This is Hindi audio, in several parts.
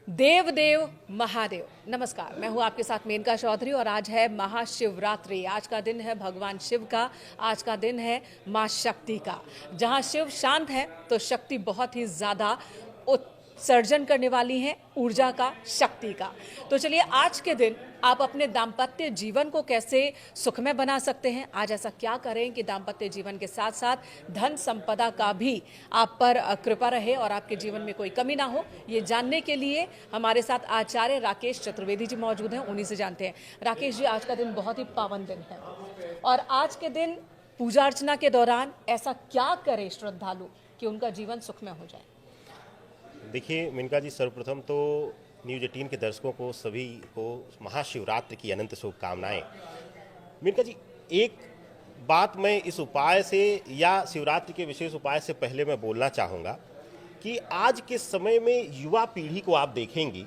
देव देव महादेव। नमस्कार, मैं हूं आपके साथ मेनका चौधरी और आज है महाशिवरात्रि। आज का दिन है भगवान शिव का, आज का दिन है मां शक्ति का। जहां शिव शांत है तो शक्ति बहुत ही ज्यादा उत्सर्जन करने वाली है ऊर्जा का, शक्ति का। तो चलिए, आज के दिन आप अपने दाम्पत्य जीवन को कैसे सुखमय बना सकते हैं, आज ऐसा क्या करें कि दाम्पत्य जीवन के साथ साथ धन संपदा का भी आप पर कृपा रहे और आपके जीवन में कोई कमी ना हो, ये जानने के लिए हमारे साथ आचार्य राकेश चतुर्वेदी जी मौजूद हैं। उन्हीं से जानते हैं। राकेश जी, आज का दिन बहुत ही पावन दिन है और आज के दिन पूजा अर्चना के दौरान ऐसा क्या करे श्रद्धालु कि उनका जीवन सुखमय हो जाए? देखिए मेनका जी, सर्वप्रथम तो न्यूज़ 18 के दर्शकों को सभी को महाशिवरात्रि की अनंत शुभकामनाएं। मेनका जी, एक बात मैं इस उपाय से या शिवरात्रि के विशेष उपाय से पहले मैं बोलना चाहूँगा कि आज के समय में युवा पीढ़ी को आप देखेंगी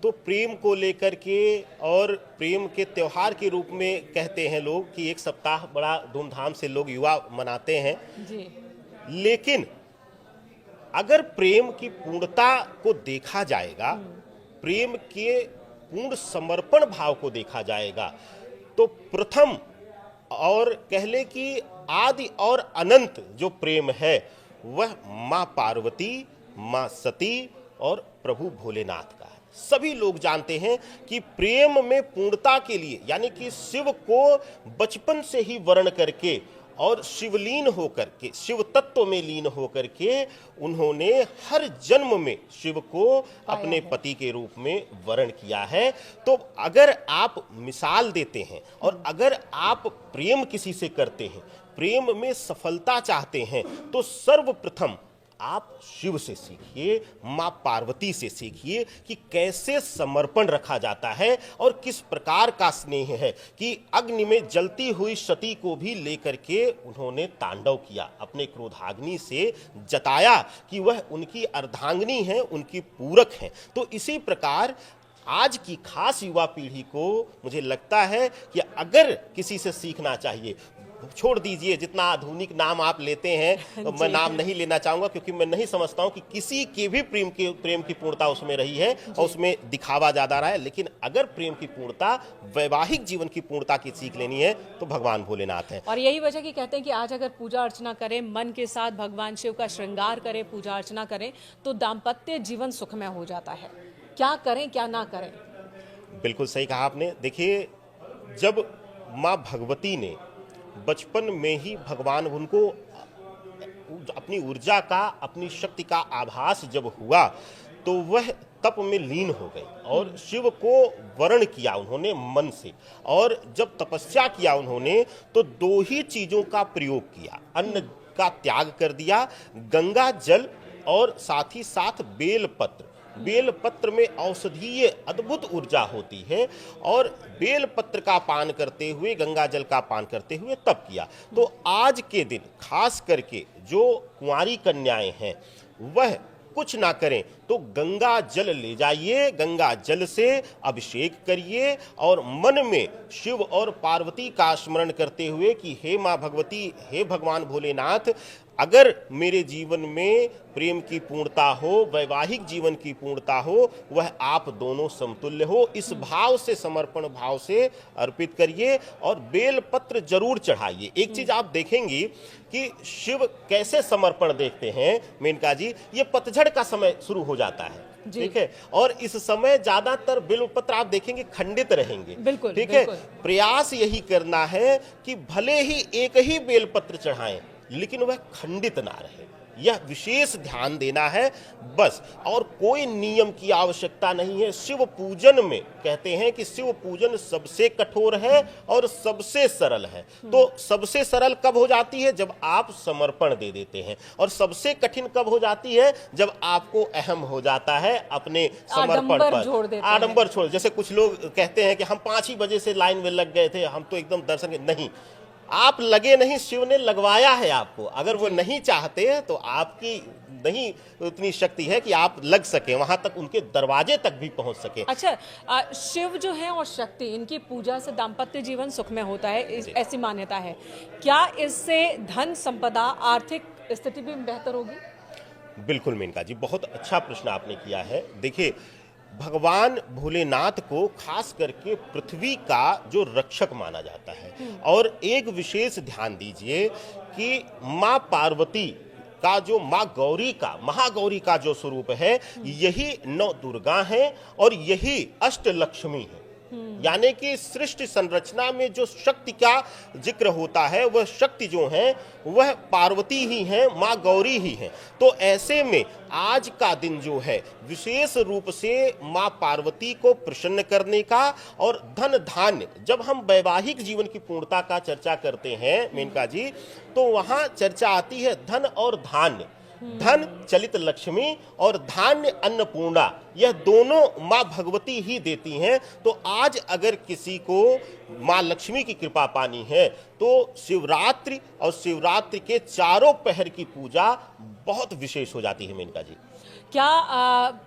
तो प्रेम को लेकर के और प्रेम के त्योहार के रूप में कहते हैं लोग कि एक सप्ताह बड़ा धूमधाम से लोग युवा मनाते हैं जी। लेकिन अगर प्रेम की पूर्णता को देखा जाएगा, प्रेम के पूर्ण समर्पण भाव को देखा जाएगा, तो प्रथम और कह ले कि आदि और अनंत जो प्रेम है वह मां पार्वती, मां सती और प्रभु भोलेनाथ का है। सभी लोग जानते हैं कि प्रेम में पूर्णता के लिए, यानी कि शिव को बचपन से ही वर्ण करके और शिवलीन होकर के, शिव तत्व में लीन होकर के उन्होंने हर जन्म में शिव को अपने पति के रूप में वर्ण किया है। तो अगर आप मिसाल देते हैं और अगर आप प्रेम किसी से करते हैं, प्रेम में सफलता चाहते हैं, तो सर्वप्रथम आप शिव से सीखिए, मां पार्वती से सीखिए कि कैसे समर्पण रखा जाता है और किस प्रकार का स्नेह है कि अग्नि में जलती हुई सती को भी लेकर के उन्होंने तांडव किया, अपने क्रोधाग्नि से जताया कि वह उनकी अर्धांगिनी है, उनकी पूरक है। तो इसी प्रकार आज की खास युवा पीढ़ी को मुझे लगता है कि अगर किसी से सीखना चाहिए, छोड़ दीजिए जितना आधुनिक नाम आप लेते हैं, तो मैं नाम नहीं लेना चाहूंगा क्योंकि मैं नहीं समझता हूं कि किसी के भी प्रेम की पूर्णता उसमें रही है और उसमें दिखावा ज्यादा रहा है। लेकिन अगर प्रेम की पूर्णता, वैवाहिक जीवन की पूर्णता की सीख लेनी है तो भगवान भोलेनाथ है। और यही वजह की कहते हैं कि आज अगर पूजा अर्चना करें, मन के साथ भगवान शिव का श्रृंगार करें, पूजा अर्चना करें, तो दाम्पत्य जीवन सुखमय हो जाता है। क्या करें, क्या ना करें? बिल्कुल सही कहा आपने। देखिए, जब माँ भगवती ने बचपन में ही भगवान उनको अपनी ऊर्जा का, अपनी शक्ति का आभास जब हुआ तो वह तप में लीन हो गई और शिव को वर्ण किया उन्होंने मन से। और जब तपस्या किया उन्होंने तो दो ही चीजों का प्रयोग किया, अन्न का त्याग कर दिया, गंगा जल और साथ ही साथ बेलपत्र। बेलपत्र में औषधीय अद्भुत ऊर्जा होती है और बेलपत्र का पान करते हुए, गंगा जल का पान करते हुए तप किया। तो आज के दिन खास करके जो कुंवारी कन्याएं हैं वह कुछ ना करें तो गंगा जल ले जाइए, गंगा जल से अभिषेक करिए और मन में शिव और पार्वती का स्मरण करते हुए कि हे माँ भगवती, हे भगवान भोलेनाथ, अगर मेरे जीवन में प्रेम की पूर्णता हो, वैवाहिक जीवन की पूर्णता हो, वह आप दोनों समतुल्य हो, इस भाव से, समर्पण भाव से अर्पित करिए और बेलपत्र जरूर चढ़ाइए। एक चीज आप देखेंगी कि शिव कैसे समर्पण देखते हैं मेनका जी, ये पतझड़ का समय शुरू हो जाता है, ठीक है, और इस समय ज्यादातर बेलपत्र आप देखेंगे खंडित रहेंगे। बिल्कुल, ठीक है। प्रयास यही करना है कि भले ही एक ही बेलपत्र चढ़ाएं लेकिन वह खंडित ना रहे, यह विशेष ध्यान देना है बस। और कोई नियम की आवश्यकता नहीं है। शिव पूजन में कहते हैं कि शिव पूजन सबसे कठोर है और सबसे सरल है। तो सबसे सरल कब हो जाती है? जब आप समर्पण दे देते हैं। और सबसे कठिन कब हो जाती है? जब आपको अहम हो जाता है अपने समर्पण पर, आडंबर छोड़। जैसे कुछ लोग कहते हैं कि हम 5 ही बजे से लाइन में लग गए थे, हम तो एकदम दर्शन नहीं, आप लगे नहीं, शिव ने लगवाया है आपको। अगर वो नहीं चाहते तो आपकी नहीं उतनी शक्ति है कि आप लग सके, वहां तक उनके दरवाजे तक भी पहुंच सके। अच्छा, शिव जो है और शक्ति, इनकी पूजा से दाम्पत्य जीवन सुखमय होता है, ऐसी मान्यता है। क्या इससे धन संपदा, आर्थिक स्थिति भी बेहतर होगी? बिल्कुल मेनका जी, बहुत अच्छा प्रश्न आपने किया है। देखिए, भगवान भोलेनाथ को खास करके पृथ्वी का जो रक्षक माना जाता है। और एक विशेष ध्यान दीजिए कि माँ पार्वती का जो माँ गौरी का महागौरी का जो स्वरूप है, यही नौ दुर्गा है और यही अष्टलक्ष्मी है। यानी कि सृष्टि संरचना में जो शक्ति का जिक्र होता है, वह शक्ति जो है वह पार्वती ही है, माँ गौरी ही है। तो ऐसे में आज का दिन जो है विशेष रूप से माँ पार्वती को प्रसन्न करने का और धन धान्य, जब हम वैवाहिक जीवन की पूर्णता का चर्चा करते हैं मेनका जी, तो वहां चर्चा आती है धन और धान्य। धन चलित लक्ष्मी और धान्य अन्नपूर्णा, यह दोनों माँ भगवती ही देती हैं। तो आज अगर किसी को माँ लक्ष्मी की कृपा पानी है तो शिवरात्रि और शिवरात्रि के चारों पहर की पूजा बहुत विशेष हो जाती है मेनका जी। क्या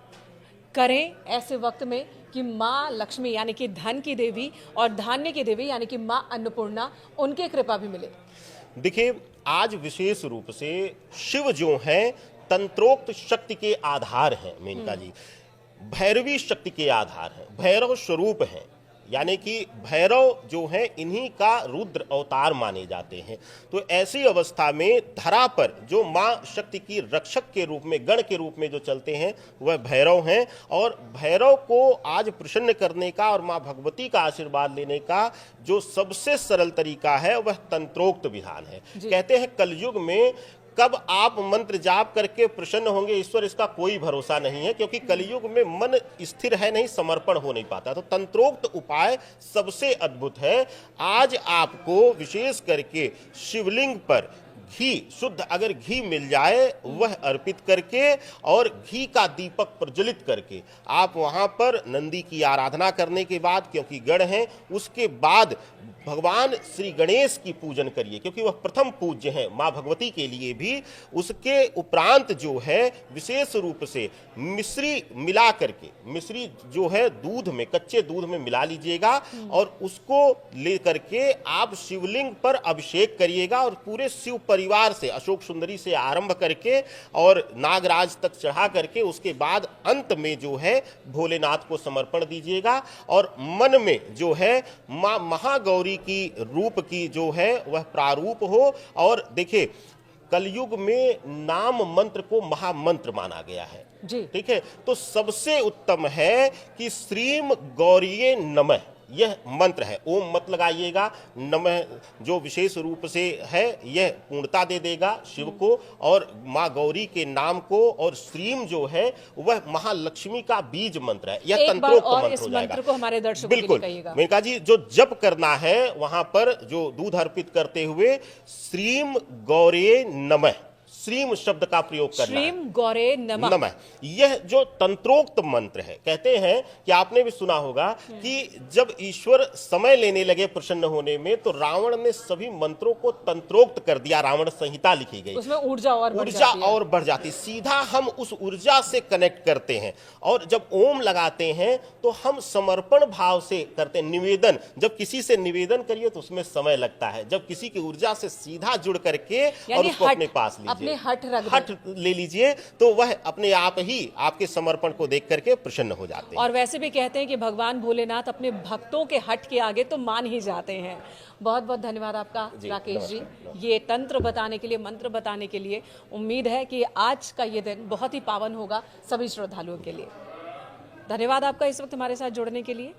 करें ऐसे वक्त में कि माँ लक्ष्मी यानी कि धन की देवी और धान्य की देवी यानी कि माँ अन्नपूर्णा, उनकी कृपा भी मिले? देखिए, आज विशेष रूप से शिव जो हैं तंत्रोक्त शक्ति के आधार हैं मेनका जी, भैरवी शक्ति के आधार हैं, भैरव स्वरूप हैं। यानी कि भैरव जो हैं इन्हीं का रुद्र अवतार माने जाते हैं। तो ऐसी अवस्था में धरा पर जो माँ शक्ति की रक्षक के रूप में, गण के रूप में जो चलते हैं वह भैरव हैं। और भैरव को आज प्रसन्न करने का और माँ भगवती का आशीर्वाद लेने का जो सबसे सरल तरीका है वह तंत्रोक्त विधान है। कहते हैं कलयुग में कब आप मंत्र जाप करके प्रसन्न होंगे ईश्वर, इसका कोई भरोसा नहीं है, क्योंकि कलयुग में मन स्थिर है नहीं, समर्पण हो नहीं पाता। तो तंत्रोक्त उपाय सबसे अद्भुत है। आज आपको विशेष करके शिवलिंग पर घी, शुद्ध अगर घी मिल जाए, वह अर्पित करके और घी का दीपक प्रज्वलित करके आप वहां पर नंदी की आराधना करने के बाद, क्योंकि गण हैं, उसके बाद भगवान श्री गणेश की पूजन करिए, क्योंकि वह प्रथम पूज्य हैं माँ भगवती के लिए भी। उसके उपरांत जो है विशेष रूप से मिश्री मिला करके, मिश्री जो है दूध में, कच्चे दूध में मिला लीजिएगा और उसको ले करके आप शिवलिंग पर अभिषेक करिएगा और पूरे शिव परिवार से, अशोक सुंदरी से आरंभ करके और नागराज तक चढ़ा करके उसके बाद अंत में जो है भोलेनाथ को समर्पण दीजिएगा। और मन में जो है माँ महागौरी की रूप की जो है वह प्रारूप हो। और देखिए, कलयुग में नाम मंत्र को महामंत्र माना गया है जी। ठीक है, तो सबसे उत्तम है कि श्रीम गौरीये नमः, यह मंत्र है। ओम मत लगाइएगा, नमः जो विशेष रूप से है यह पूर्णता दे देगा शिव को और माँ गौरी के नाम को। और श्रीम जो है वह महालक्ष्मी का बीज मंत्र है, यह तंत्रोक्त मंत्र हो जाएगा। मंत्र को हमारे दर्शकों के लिए कहिएगा। मेनका जी, जो जप करना है वहां पर जो दूध अर्पित करते हुए श्रीम गौरे नमः, श्रीम शब्द का प्रयोग करना, श्रीम गौरे नमः, यह जो तंत्रोक्त मंत्र है। कहते हैं कि आपने भी सुना होगा कि जब ईश्वर समय लेने लगे प्रसन्न होने में, तो रावण ने सभी मंत्रों को तंत्रोक्त कर दिया, रावण संहिता लिखी गई, उसमें ऊर्जा और बढ़ जाती, सीधा हम उस ऊर्जा से कनेक्ट करते हैं। और जब ओम लगाते हैं तो हम समर्पण भाव से करते हैं। निवेदन, जब किसी से निवेदन करिए तो उसमें समय लगता है, जब किसी की ऊर्जा से सीधा जुड़ करके और उसको अपने पास लीजिए, हट ले लीजिए, तो वह अपने आप ही आपके समर्पण को देख करके प्रसन्न हो जाते हैं। और वैसे भी कहते हैं कि भगवान भोलेनाथ अपने भक्तों के हट के आगे तो मान ही जाते हैं। बहुत बहुत धन्यवाद आपका राकेश जी, ये तंत्र बताने के लिए, मंत्र बताने के लिए। उम्मीद है कि आज का ये दिन बहुत ही पावन होगा सभी श्रद्धालुओं के लिए। धन्यवाद आपका इस वक्त हमारे साथ जुड़ने के लिए।